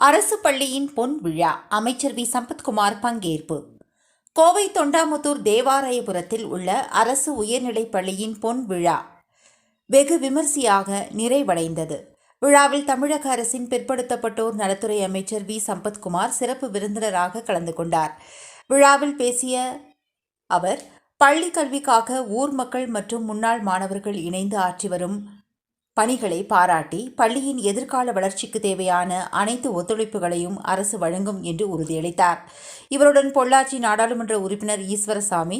அரசு பள்ளியின் பொன் விழா அமைச்சர் வி சம்பத்குமார் பங்கேற்பு. கோவை தொண்டாமுத்தூர் தேவாலயபுரத்தில் உள்ள அரசு உயர்நிலைப் பள்ளியின் பொன் விழா வெகு விமரிசையாக நிறைவடைந்தது. விழாவில் தமிழக அரசின் பிற்படுத்தப்பட்டோர் நலத்துறை அமைச்சர் வி சம்பத்குமார் சிறப்பு விருந்தினராக கலந்து கொண்டார். விழாவில் பேசிய அவர், பள்ளி கல்விக்காக ஊர் மக்கள் மற்றும் முன்னாள் மாணவர்கள் இணைந்து ஆற்றி வரும் பணிகளை பாராட்டி பள்ளியின் எதிர்கால வளர்ச்சிக்கு தேவையான அனைத்து ஒத்துழைப்புகளையும் அரசு வழங்கும் என்று உறுதியளித்தார். இவருடன் பொள்ளாச்சி நாடாளுமன்ற உறுப்பினர் ஈஸ்வரசாமி,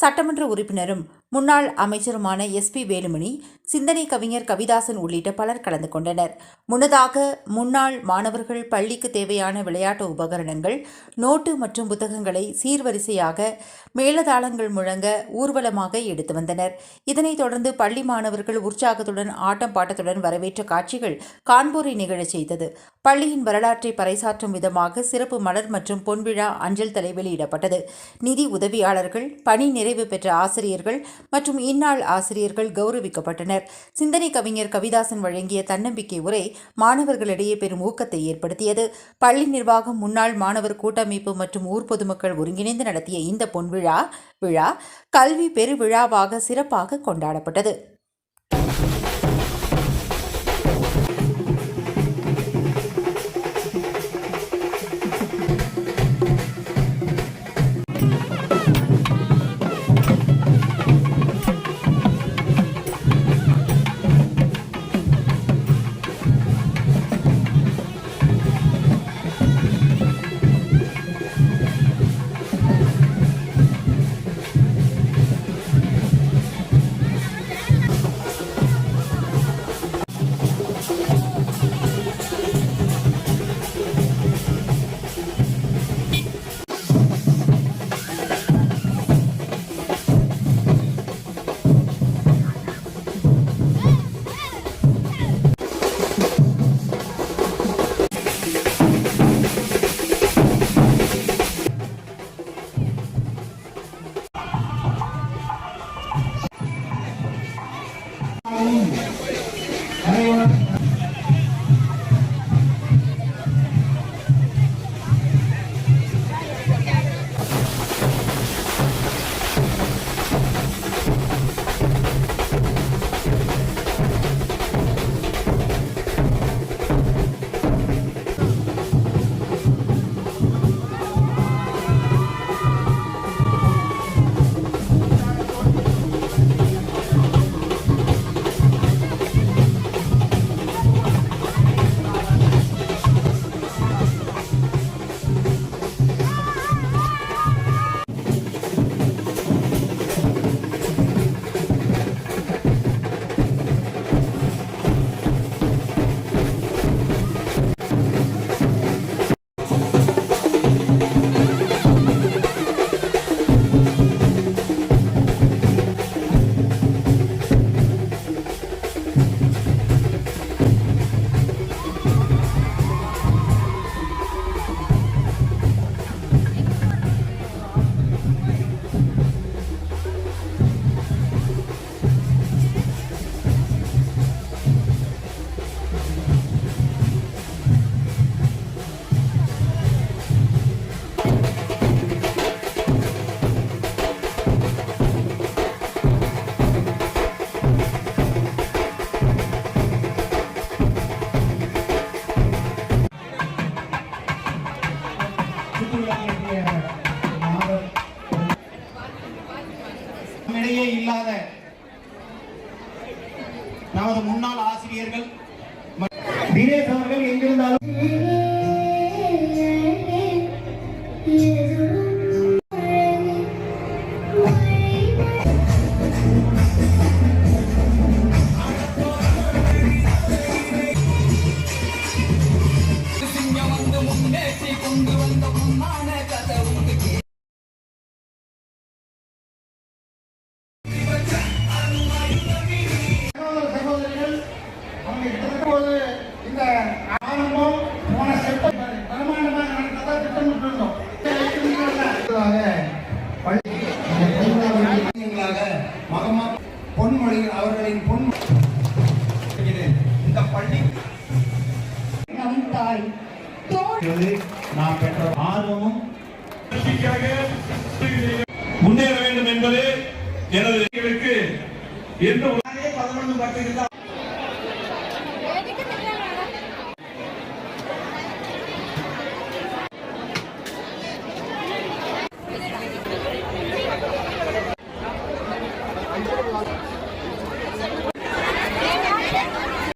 சட்டமன்ற உறுப்பினரும் முன்னாள் அமைச்சருமான SP வேலுமணி, சிந்தனை கவிஞர் கவிதாசன் உள்ளிட்ட பலர் கலந்து கொண்டனர். முன்னதாக முன்னாள் மாணவர்கள் பள்ளிக்கு தேவையான விளையாட்டு உபகரணங்கள், நோட்டு மற்றும் புத்தகங்களை சீர்வரிசையாக மேளதாளங்கள் முழங்க ஊர்வலமாக எடுத்து வந்தனர். இதனைத் தொடர்ந்து பள்ளி மாணவர்கள் உற்சாகத்துடன் ஆட்டம் பாட்டத்துடன் வரவேற்ற காட்சிகள் காண்போரை நிகழச் செய்தது. பள்ளியின் வரலாற்றை பறைசாற்றும் விதமாக சிறப்பு மலர் மற்றும் பொன்விழா அஞ்சல் தலை வெளியிடப்பட்டது. நிதி உதவியாளர்கள், பணி நிறைவு பெற்ற ஆசிரியர்கள் மற்றும் இந்நாள் ஆசிரியர்கள் கௌரவிக்கப்பட்டனர். சிந்தனை கவிஞர் கவிதாசன் வழங்கிய தன்னம்பிக்கை உரை மாணவர்களிடையே பெரும் ஊக்கத்தை ஏற்படுத்தியது. பள்ளி நிர்வாகம், முன்னாள் மாணவர் கூட்டமைப்பு மற்றும் ஊர் பொதுமக்கள் ஒருங்கிணைந்து நடத்திய இந்த பொன்விழா கல்வி பெருவிழாவாக சிறப்பாக கொண்டாடப்பட்டது. நம்மிடையே இல்லாத நமது முன்னாள் ஆசிரியர்கள் தினேஷ் அவர்கள் எங்கிருந்தாலும் இந்த ஆரம்பம் நாம் பெற்ற ஆர்வமும் முன்னேற வேண்டும் என்பது எனது என்று 11 பட்டு